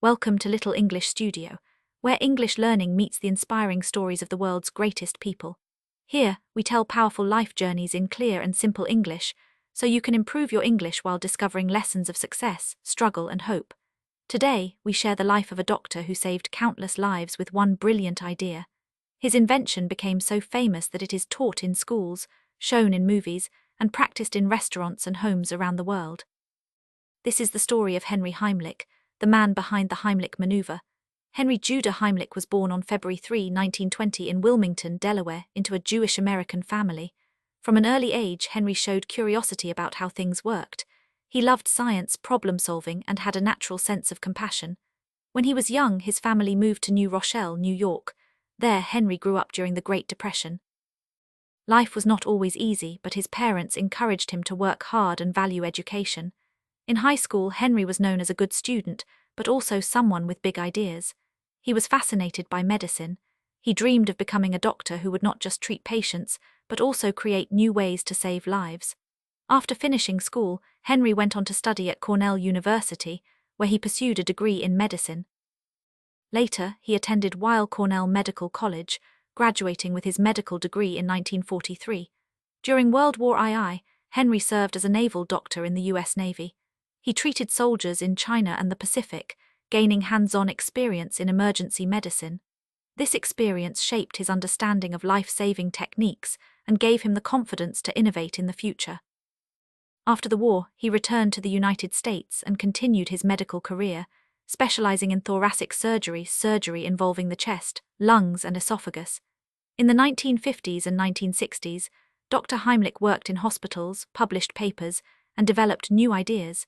Welcome to Little English Studio, where English learning meets the inspiring stories of the world's greatest people. Here, we tell powerful life journeys in clear and simple English, so you can improve your English while discovering lessons of success, struggle, and hope. Today, we share the life of a doctor who saved countless lives with one brilliant idea. His invention became so famous that it is taught in schools, shown in movies, and practiced in restaurants and homes around the world. This is the story of Henry Heimlich, the man behind the Heimlich maneuver. Henry Judah Heimlich was born on February 3, 1920 in Wilmington, Delaware, into a Jewish-American family. From an early age, Henry showed curiosity about how things worked. He loved science, problem-solving, and had a natural sense of compassion. When he was young, his family moved to New Rochelle, New York. There, Henry grew up during the Great Depression. Life was not always easy, but his parents encouraged him to work hard and value education. In high school, Henry was known as a good student, but also someone with big ideas. He was fascinated by medicine. He dreamed of becoming a doctor who would not just treat patients, but also create new ways to save lives. After finishing school, Henry went on to study at Cornell University, where he pursued a degree in medicine. Later, he attended Weill Cornell Medical College, graduating with his medical degree in 1943. During World War II, Henry served as a naval doctor in the U.S. Navy. He treated soldiers in China and the Pacific, gaining hands-on experience in emergency medicine. This experience shaped his understanding of life-saving techniques and gave him the confidence to innovate in the future. After the war, he returned to the United States and continued his medical career, specializing in thoracic surgery involving the chest, lungs, and esophagus. In the 1950s and 1960s, Dr. Heimlich worked in hospitals, published papers, and developed new ideas.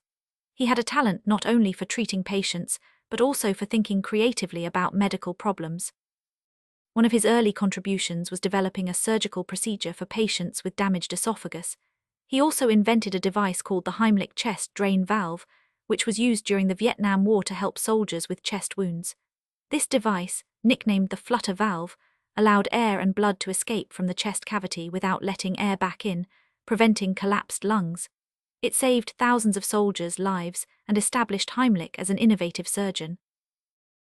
He had a talent not only for treating patients, but also for thinking creatively about medical problems. One of his early contributions was developing a surgical procedure for patients with damaged esophagus. He also invented a device called the Heimlich chest drain valve, which was used during the Vietnam War to help soldiers with chest wounds. This device, nicknamed the flutter valve, allowed air and blood to escape from the chest cavity without letting air back in, preventing collapsed lungs. It saved thousands of soldiers' lives and established Heimlich as an innovative surgeon.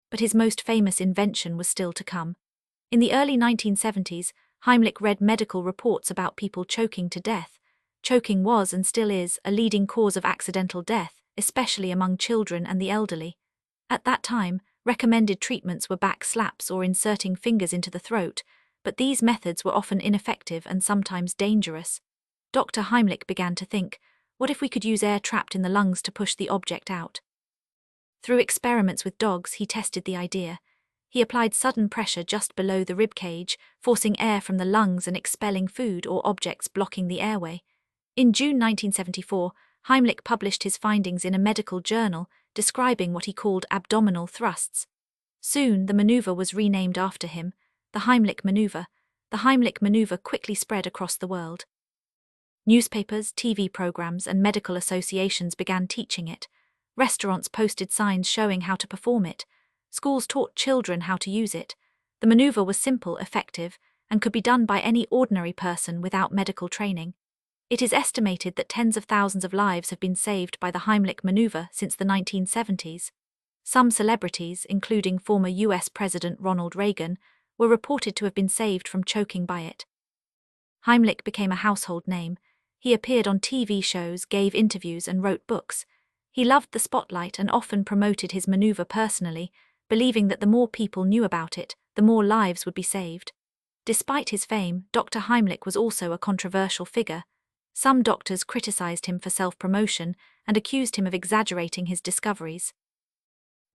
But his most famous invention was still to come. In the early 1970s, Heimlich read medical reports about people choking to death. Choking was and still is a leading cause of accidental death, especially among children and the elderly. At that time, recommended treatments were back slaps or inserting fingers into the throat, but these methods were often ineffective and sometimes dangerous. Dr. Heimlich began to think, what if we could use air trapped in the lungs to push the object out? Through experiments with dogs, he tested the idea. He applied sudden pressure just below the rib cage, forcing air from the lungs and expelling food or objects blocking the airway. In June 1974, Heimlich published his findings in a medical journal, describing what he called abdominal thrusts. Soon, the maneuver was renamed after him, the Heimlich maneuver. The Heimlich maneuver quickly spread across the world. Newspapers, TV programs, and medical associations began teaching it. Restaurants posted signs showing how to perform it. Schools taught children how to use it. The maneuver was simple, effective, and could be done by any ordinary person without medical training. It is estimated that tens of thousands of lives have been saved by the Heimlich maneuver since the 1970s. Some celebrities, including former US President Ronald Reagan, were reported to have been saved from choking by it. Heimlich became a household name. He appeared on TV shows, gave interviews, and wrote books. He loved the spotlight and often promoted his maneuver personally, believing that the more people knew about it, the more lives would be saved. Despite his fame, Dr. Heimlich was also a controversial figure. Some doctors criticized him for self-promotion and accused him of exaggerating his discoveries.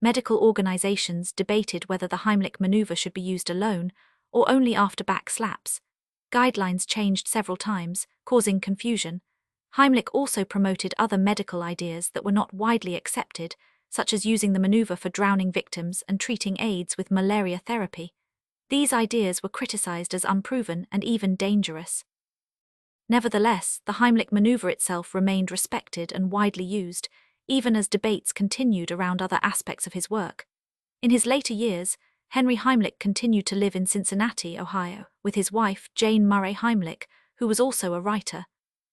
Medical organizations debated whether the Heimlich maneuver should be used alone or only after back slaps. Guidelines changed several times, causing confusion. Heimlich also promoted other medical ideas that were not widely accepted, such as using the maneuver for drowning victims and treating AIDS with malaria therapy. These ideas were criticized as unproven and even dangerous. Nevertheless, the Heimlich maneuver itself remained respected and widely used, even as debates continued around other aspects of his work. In his later years, Henry Heimlich continued to live in Cincinnati, Ohio, with his wife, Jane Murray Heimlich, who was also a writer.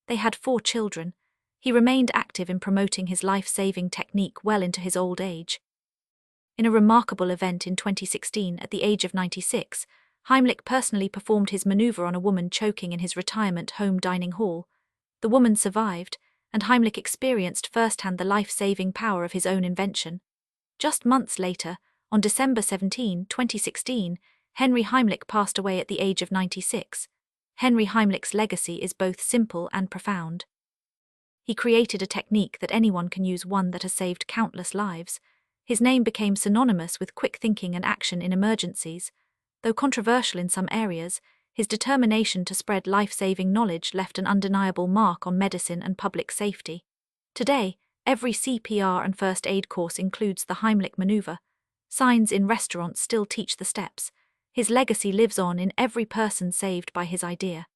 They had 4 children. He remained active in promoting his life-saving technique well into his old age. In a remarkable event in 2016, at the age of 96, Heimlich personally performed his maneuver on a woman choking in his retirement home dining hall. The woman survived, and Heimlich experienced firsthand the life-saving power of his own invention. Just months later, on December 17, 2016, Henry Heimlich passed away at the age of 96. Henry Heimlich's legacy is both simple and profound. He created a technique that anyone can use, one that has saved countless lives. His name became synonymous with quick thinking and action in emergencies. Though controversial in some areas, his determination to spread life-saving knowledge left an undeniable mark on medicine and public safety. Today, every CPR and first aid course includes the Heimlich maneuver. Signs in restaurants still teach the steps. His legacy lives on in every person saved by his idea.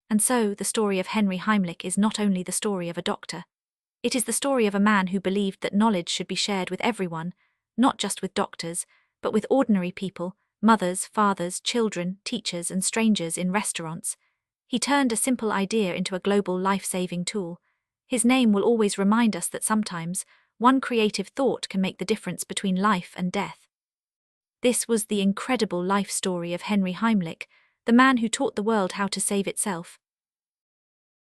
And so, the story of Henry Heimlich is not only the story of a doctor. It is the story of a man who believed that knowledge should be shared with everyone, not just with doctors, but with ordinary people, mothers, fathers, children, teachers, and strangers in restaurants. He turned a simple idea into a global life-saving tool. His name will always remind us that sometimes, one creative thought can make the difference between life and death. This was the incredible life story of Henry Heimlich, the man who taught the world how to save itself.